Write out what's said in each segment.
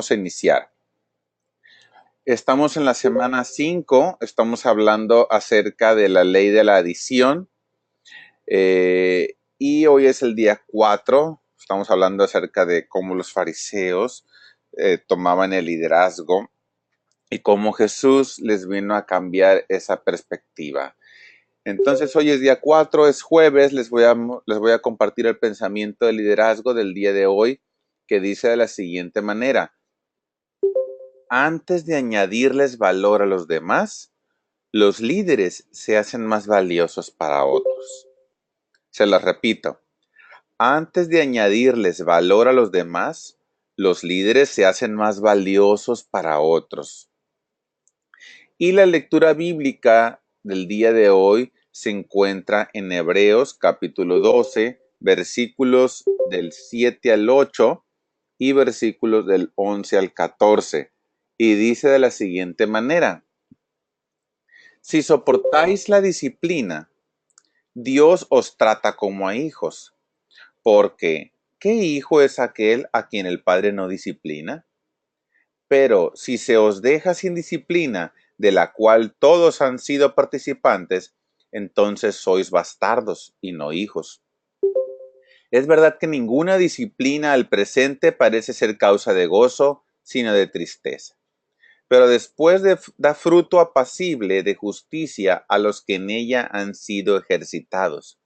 a iniciar. Estamos en la semana 5, estamos hablando acerca de la ley de la adición y hoy es el día 4, estamos hablando acerca de cómo los fariseos tomaban el liderazgo y cómo Jesús les vino a cambiar esa perspectiva. Entonces hoy es día 4, es jueves, les voy a compartir el pensamiento de liderazgo del día de hoy que dice de la siguiente manera: antes de añadirles valor a los demás, los líderes se hacen más valiosos para otros. Se los repito. Antes de añadirles valor a los demás, los líderes se hacen más valiosos para otros. Y la lectura bíblica del día de hoy se encuentra en Hebreos capítulo 12, versículos del 7 al 8 y versículos del 11 al 14. Y dice de la siguiente manera: si soportáis la disciplina, Dios os trata como a hijos, porque ¿qué hijo es aquel a quien el Padre no disciplina? Pero si se os deja sin disciplina, de la cual todos han sido participantes, entonces sois bastardos y no hijos. Es verdad que ninguna disciplina al presente parece ser causa de gozo, sino de tristeza. Pero después da fruto apacible de justicia a los que en ella han sido ejercitados.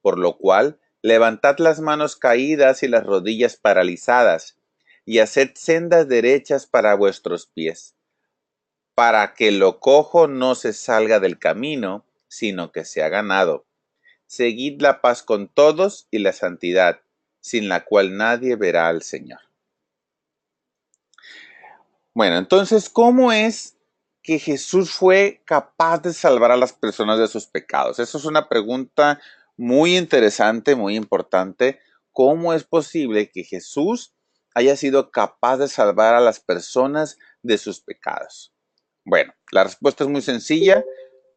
Por lo cual, levantad las manos caídas y las rodillas paralizadas, y haced sendas derechas para vuestros pies, para que lo cojo no se salga del camino, sino que sea ganado. Seguid la paz con todos y la santidad, sin la cual nadie verá al Señor. Bueno, entonces, ¿cómo es que Jesús fue capaz de salvar a las personas de sus pecados? Eso es una pregunta muy interesante, muy importante. ¿Cómo es posible que Jesús haya sido capaz de salvar a las personas de sus pecados? Bueno, la respuesta es muy sencilla.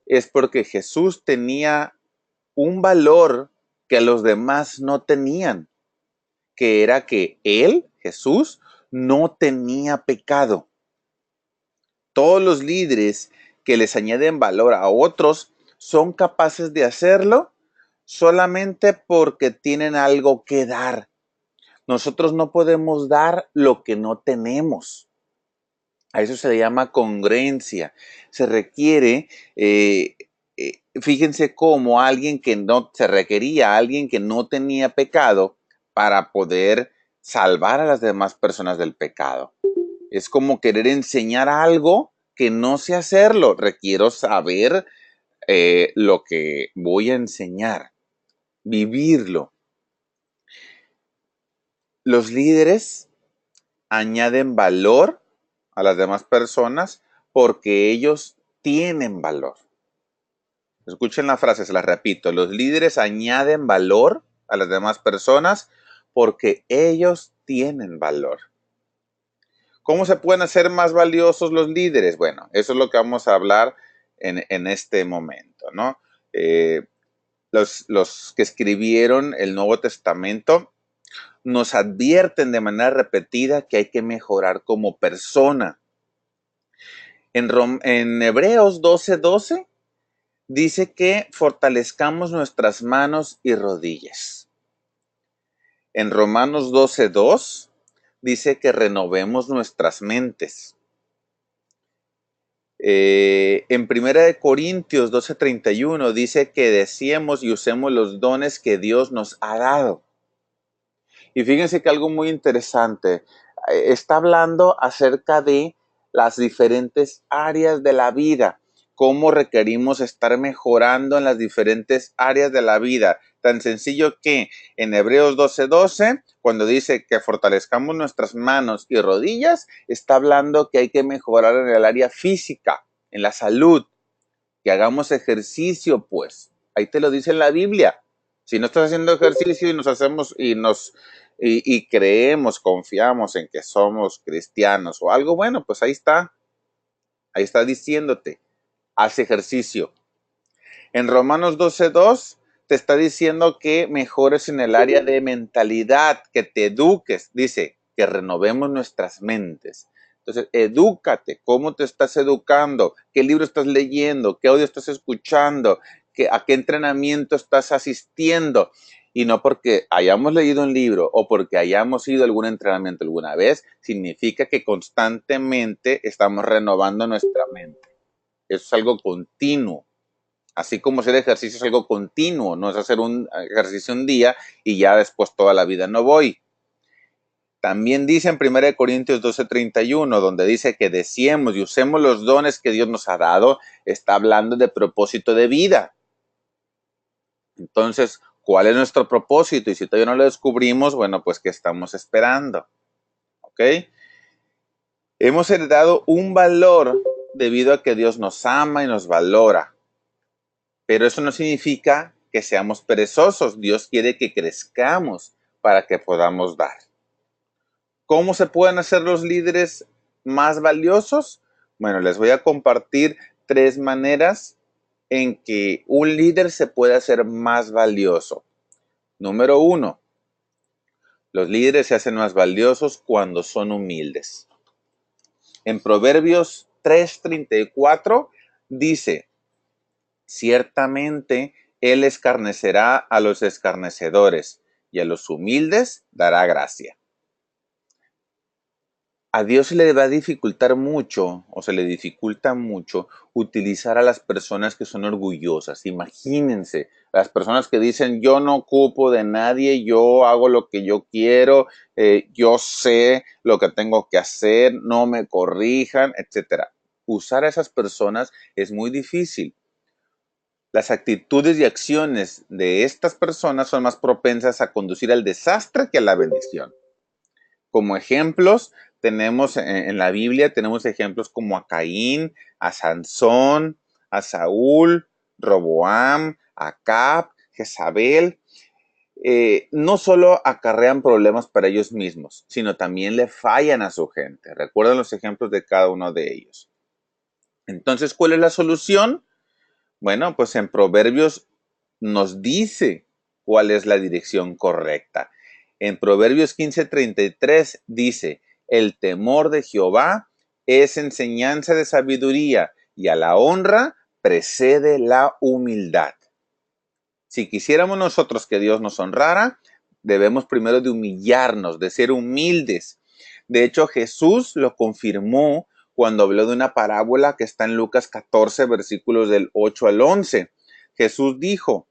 Es porque Jesús tenía un valor que los demás no tenían, que era que él, Jesús, no tenía pecado. Todos los líderes que les añaden valor a otros son capaces de hacerlo solamente porque tienen algo que dar. Nosotros no podemos dar lo que no tenemos. A eso se le llama congruencia. Se requiere, fíjense cómo alguien que no, se requería a alguien que no tenía pecado para poder salvar a las demás personas del pecado. Es como querer enseñar algo que no sé hacerlo. Requiero saber lo que voy a enseñar, vivirlo. Los líderes añaden valor a las demás personas porque ellos tienen valor. Escuchen la frase, se la repito. Los líderes añaden valor a las demás personas porque ellos tienen valor. ¿Cómo se pueden hacer más valiosos los líderes? Bueno, eso es lo que vamos a hablar en este momento, ¿no? Los que escribieron el Nuevo Testamento nos advierten de manera repetida que hay que mejorar como persona. En Hebreos 12:12 dice que fortalezcamos nuestras manos y rodillas. En Romanos 12:2 dice que renovemos nuestras mentes. En 1 Corintios 12:31 dice que deseemos y usemos los dones que Dios nos ha dado. Y fíjense que algo muy interesante, está hablando acerca de las diferentes áreas de la vida, cómo requerimos estar mejorando en las diferentes áreas de la vida. Tan sencillo que en Hebreos 12:12, cuando dice que fortalezcamos nuestras manos y rodillas, está hablando que hay que mejorar en el área física, en la salud, que hagamos ejercicio, pues. Ahí te lo dice en la Biblia. Si no estás haciendo ejercicio y nos hacemos y creemos, confiamos en que somos cristianos o algo, bueno, pues ahí está diciéndote, haz ejercicio. En Romanos 12:2 te está diciendo que mejores en el área de mentalidad, que te eduques. Dice, que renovemos nuestras mentes. Entonces, edúcate. ¿Cómo te estás educando? ¿Qué libro estás leyendo? ¿Qué audio estás escuchando? ¿A qué entrenamiento estás asistiendo? Y no porque hayamos leído un libro o porque hayamos ido a algún entrenamiento alguna vez, significa que constantemente estamos renovando nuestra mente. Eso es algo continuo. Así como hacer ejercicio es algo continuo, no es hacer un ejercicio un día y ya después toda la vida no voy. También dice en 1 Corintios 12:31, donde dice que deseemos y usemos los dones que Dios nos ha dado, está hablando de propósito de vida. Entonces, ¿cuál es nuestro propósito? Y si todavía no lo descubrimos, bueno, pues ¿qué estamos esperando? ¿Ok? Hemos heredado un valor debido a que Dios nos ama y nos valora. Pero eso no significa que seamos perezosos. Dios quiere que crezcamos para que podamos dar. ¿Cómo se pueden hacer los líderes más valiosos? Bueno, les voy a compartir 3 maneras en que un líder se puede hacer más valioso. Número 1, los líderes se hacen más valiosos cuando son humildes. En Proverbios 3:34 dice, ciertamente Él escarnecerá a los escarnecedores y a los humildes dará gracia. A Dios se le va a dificultar mucho, o se le dificulta mucho, utilizar a las personas que son orgullosas. Imagínense, las personas que dicen, yo no ocupo de nadie, yo hago lo que yo quiero, yo sé lo que tengo que hacer, no me corrijan, etc. Usar a esas personas es muy difícil. Las actitudes y acciones de estas personas son más propensas a conducir al desastre que a la bendición. Como ejemplos, tenemos en la Biblia, tenemos ejemplos como a Caín, a Sansón, a Saúl, Roboam, Acab, Jezabel. No solo acarrean problemas para ellos mismos, sino también le fallan a su gente. Recuerden los ejemplos de cada uno de ellos. Entonces, ¿cuál es la solución? Bueno, pues en Proverbios nos dice cuál es la dirección correcta. En Proverbios 15:33 dice, el temor de Jehová es enseñanza de sabiduría y a la honra precede la humildad. Si quisiéramos nosotros que Dios nos honrara, debemos primero de humillarnos, de ser humildes. De hecho, Jesús lo confirmó cuando habló de una parábola que está en Lucas 14, versículos del 8 al 11. Jesús dijo,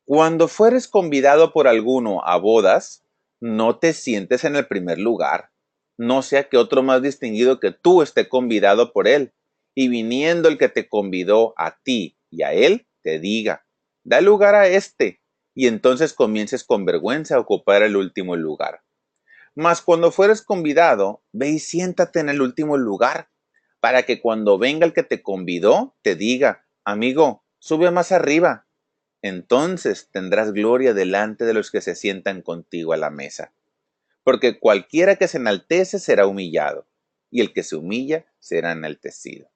cuando fueres convidado por alguno a bodas, no te sientes en el primer lugar, no sea que otro más distinguido que tú esté convidado por él, y viniendo el que te convidó a ti y a él, te diga, da lugar a este, y entonces comiences con vergüenza a ocupar el último lugar. Mas cuando fueres convidado, ve y siéntate en el último lugar, para que cuando venga el que te convidó, te diga, amigo, sube más arriba. Entonces tendrás gloria delante de los que se sientan contigo a la mesa. Porque cualquiera que se enaltece será humillado, y el que se humilla será enaltecido.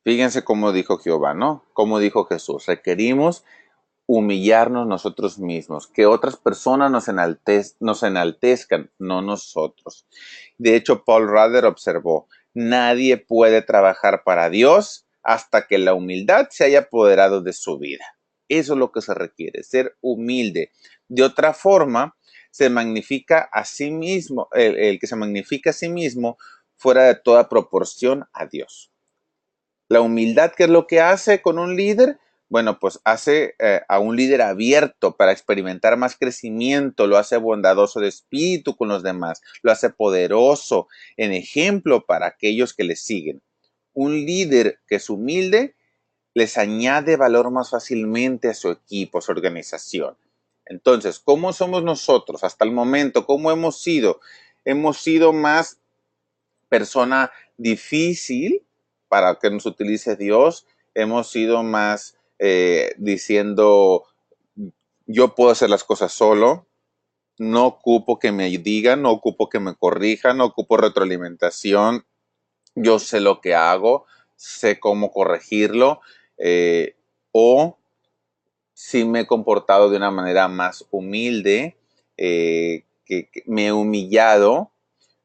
Fíjense cómo dijo Jehová, ¿no? Cómo dijo Jesús. Requerimos humillarnos nosotros mismos, que otras personas nos enaltezcan, no nosotros. De hecho, Paul Rather observó, nadie puede trabajar para Dios hasta que la humildad se haya apoderado de su vida. Eso es lo que se requiere, ser humilde. De otra forma, se magnifica a sí mismo, el que se magnifica a sí mismo fuera de toda proporción a Dios. La humildad, ¿qué es lo que hace con un líder? Bueno, pues hace a un líder abierto para experimentar más crecimiento, lo hace bondadoso de espíritu con los demás, lo hace poderoso, en ejemplo para aquellos que le siguen. Un líder que es humilde les añade valor más fácilmente a su equipo, a su organización. Entonces, ¿cómo somos nosotros hasta el momento? ¿Cómo hemos sido? Hemos sido más persona difícil para que nos utilice Dios. Hemos sido más diciendo, yo puedo hacer las cosas solo, no ocupo que me digan, no ocupo que me corrijan, no ocupo retroalimentación, yo sé lo que hago, sé cómo corregirlo, o si me he comportado de una manera más humilde, que me he humillado.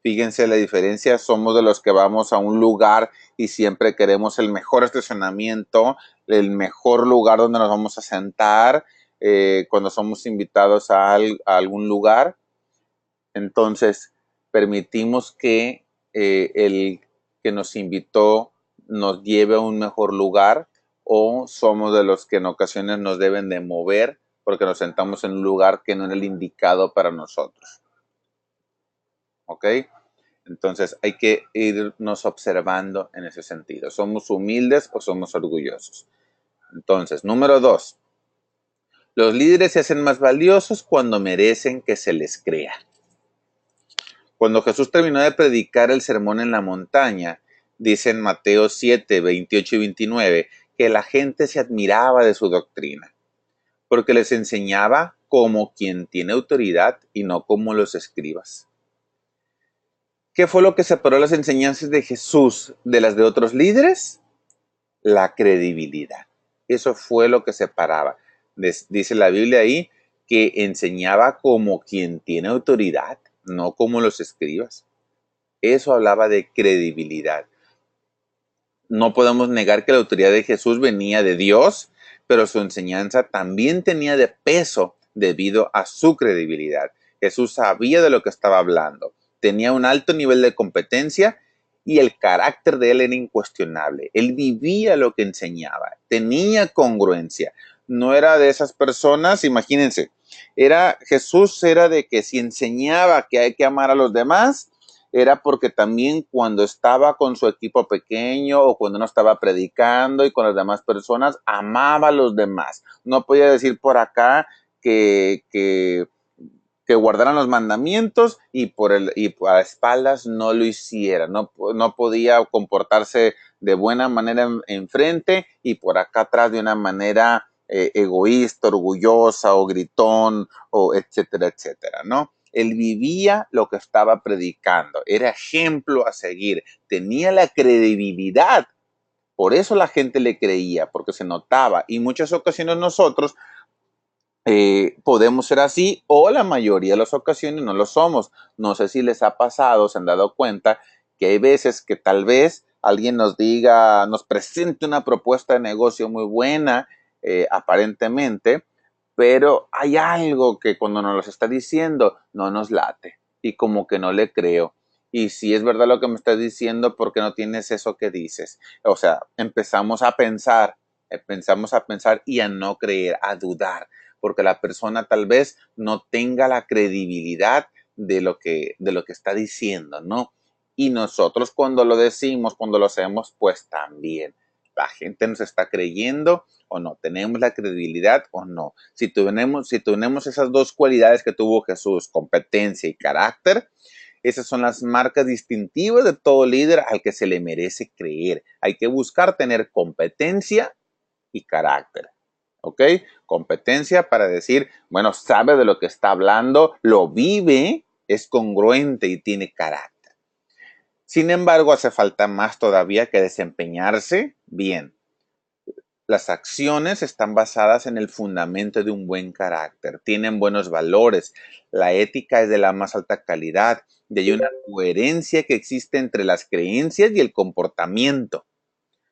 Fíjense la diferencia, somos de los que vamos a un lugar y siempre queremos el mejor estacionamiento, el mejor lugar donde nos vamos a sentar, cuando somos invitados a algún lugar. Entonces, permitimos que el que nos invitó nos lleve a un mejor lugar, o somos de los que en ocasiones nos deben de mover porque nos sentamos en un lugar que no era el indicado para nosotros. ¿Ok? Entonces hay que irnos observando en ese sentido. ¿Somos humildes o somos orgullosos? Entonces, número 2. Los líderes se hacen más valiosos cuando merecen que se les crea. Cuando Jesús terminó de predicar el sermón en la montaña, dice en Mateo 7, 28 y 29, que la gente se admiraba de su doctrina, porque les enseñaba como quien tiene autoridad y no como los escribas. ¿Qué fue lo que separó las enseñanzas de Jesús de las de otros líderes? La credibilidad. Eso fue lo que separaba. Dice la Biblia ahí que enseñaba como quien tiene autoridad, no como los escribas. Eso hablaba de credibilidad. No podemos negar que la autoridad de Jesús venía de Dios, pero su enseñanza también tenía de peso debido a su credibilidad. Jesús sabía de lo que estaba hablando, tenía un alto nivel de competencia y el carácter de él era incuestionable. Él vivía lo que enseñaba, tenía congruencia. No era de esas personas, imagínense, Jesús era de que si enseñaba que hay que amar a los demás, era porque también cuando estaba con su equipo pequeño o cuando no estaba predicando y con las demás personas, amaba a los demás. No podía decir por acá que guardaran los mandamientos y a espaldas no lo hiciera. No podía comportarse de buena manera enfrente y por acá atrás de una manera egoísta, orgullosa o gritón, o etcétera, etcétera, ¿no? Él vivía lo que estaba predicando, era ejemplo a seguir, tenía la credibilidad, por eso la gente le creía, porque se notaba, y muchas ocasiones nosotros podemos ser así, o la mayoría de las ocasiones no lo somos. No sé si les ha pasado, se han dado cuenta que hay veces que tal vez alguien nos diga, nos presente una propuesta de negocio muy buena, aparentemente, pero hay algo que cuando nos lo está diciendo no nos late y como que no le creo. Y si es verdad lo que me estás diciendo, ¿por qué no tienes eso que dices? O sea, empezamos a pensar y a no creer, a dudar, porque la persona tal vez no tenga la credibilidad de lo que está diciendo, ¿no? Y nosotros cuando lo decimos, cuando lo hacemos, pues también la gente nos está creyendo o no, tenemos la credibilidad o no. Si tenemos esas dos cualidades que tuvo Jesús, competencia y carácter, esas son las marcas distintivas de todo líder al que se le merece creer. Hay que buscar tener competencia y carácter. ¿Ok? Competencia para decir, bueno, sabe de lo que está hablando, lo vive, es congruente y tiene carácter. Sin embargo, hace falta más todavía que desempeñarse bien. Las acciones están basadas en el fundamento de un buen carácter, tienen buenos valores, la ética es de la más alta calidad y hay una coherencia que existe entre las creencias y el comportamiento.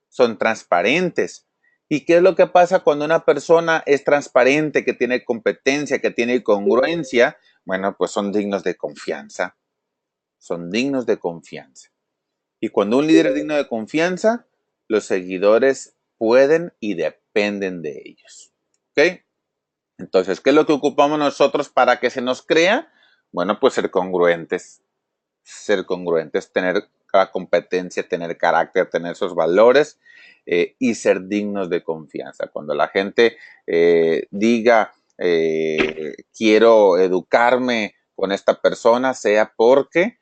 Son transparentes. ¿Y qué es lo que pasa cuando una persona es transparente, que tiene competencia, que tiene congruencia? Bueno, pues son dignos de confianza. Son dignos de confianza. Y cuando un líder es digno de confianza, los seguidores pueden y dependen de ellos. ¿Ok? Entonces, ¿qué es lo que ocupamos nosotros para que se nos crea? Bueno, pues ser congruentes. Ser congruentes, tener la competencia, tener carácter, tener esos valores y ser dignos de confianza. Cuando la gente diga, quiero educarme con esta persona, sea porque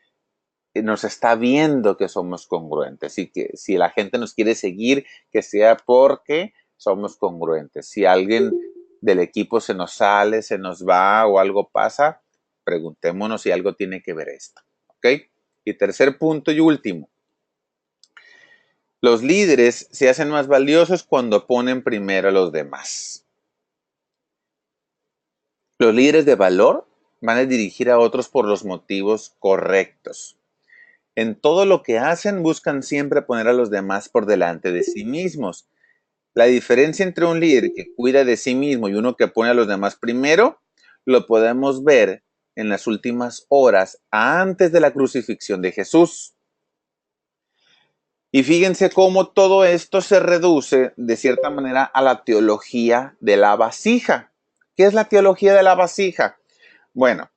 nos está viendo que somos congruentes y que si la gente nos quiere seguir, que sea porque somos congruentes. Si alguien del equipo se nos sale, se nos va o algo pasa, preguntémonos si algo tiene que ver esto. ¿Ok? Y tercer punto y último. Los líderes se hacen más valiosos cuando ponen primero a los demás. Los líderes de valor van a dirigir a otros por los motivos correctos. En todo lo que hacen buscan siempre poner a los demás por delante de sí mismos. La diferencia entre un líder que cuida de sí mismo y uno que pone a los demás primero, lo podemos ver en las últimas horas antes de la crucifixión de Jesús. Y fíjense cómo todo esto se reduce de cierta manera a la teología de la vasija. ¿Qué es la teología de la vasija? Bueno,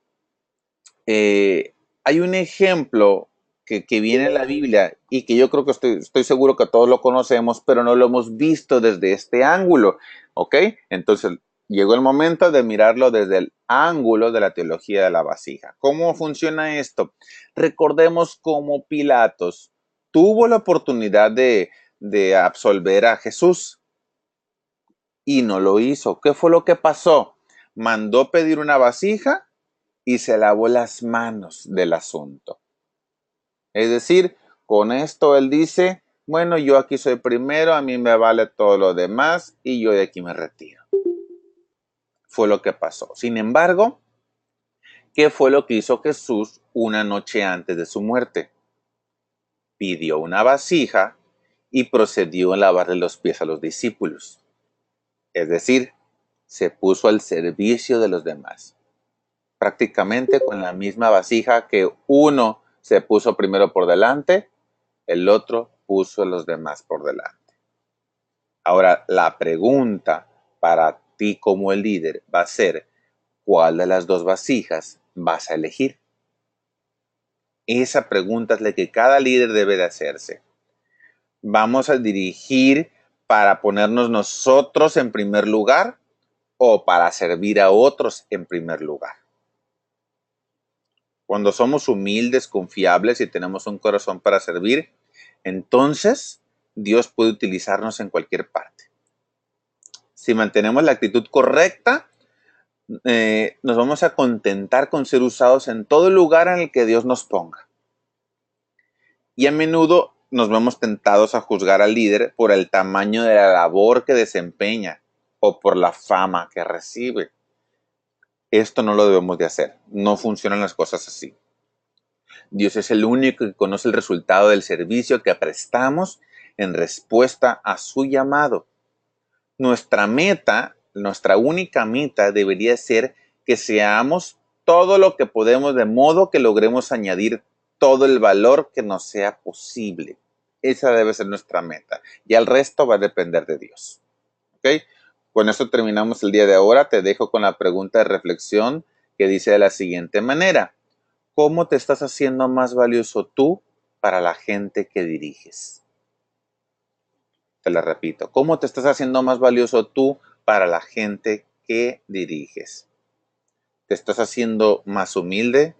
hay un ejemplo que viene en la Biblia y que yo creo que estoy seguro que todos lo conocemos, pero no lo hemos visto desde este ángulo, ¿ok? Entonces, llegó el momento de mirarlo desde el ángulo de la teología de la vasija. ¿Cómo funciona esto? Recordemos cómo Pilatos tuvo la oportunidad de absolver a Jesús y no lo hizo. ¿Qué fue lo que pasó? Mandó pedir una vasija y se lavó las manos del asunto. Es decir, con esto él dice, bueno, yo aquí soy primero, a mí me vale todo lo demás y yo de aquí me retiro. Fue lo que pasó. Sin embargo, ¿qué fue lo que hizo Jesús una noche antes de su muerte? Pidió una vasija y procedió a lavarle los pies a los discípulos. Es decir, se puso al servicio de los demás. Prácticamente con la misma vasija que uno se puso primero por delante, el otro puso a los demás por delante. Ahora, la pregunta para ti como el líder va a ser, ¿cuál de las dos vasijas vas a elegir? Esa pregunta es la que cada líder debe de hacerse. ¿Vamos a dirigir para ponernos nosotros en primer lugar o para servir a otros en primer lugar? Cuando somos humildes, confiables y tenemos un corazón para servir, entonces Dios puede utilizarnos en cualquier parte. Si mantenemos la actitud correcta, nos vamos a contentar con ser usados en todo lugar en el que Dios nos ponga. Y a menudo nos vemos tentados a juzgar al líder por el tamaño de la labor que desempeña o por la fama que recibe. Esto no lo debemos de hacer. No funcionan las cosas así. Dios es el único que conoce el resultado del servicio que prestamos en respuesta a su llamado. Nuestra meta, nuestra única meta debería ser que seamos todo lo que podemos de modo que logremos añadir todo el valor que nos sea posible. Esa debe ser nuestra meta. Y el resto va a depender de Dios. ¿Ok? Con esto terminamos el día de ahora. Te dejo con la pregunta de reflexión que dice de la siguiente manera. ¿Cómo te estás haciendo más valioso tú para la gente que diriges? Te la repito. ¿Cómo te estás haciendo más valioso tú para la gente que diriges? ¿Te estás haciendo más humilde?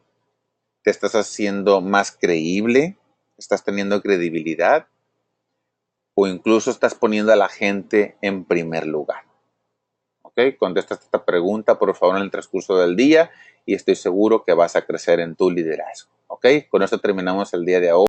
¿Te estás haciendo más creíble? ¿Estás teniendo credibilidad? ¿O incluso estás poniendo a la gente en primer lugar? ¿Ok? Contesta esta pregunta, por favor, en el transcurso del día y estoy seguro que vas a crecer en tu liderazgo. ¿Ok? Con esto terminamos el día de hoy.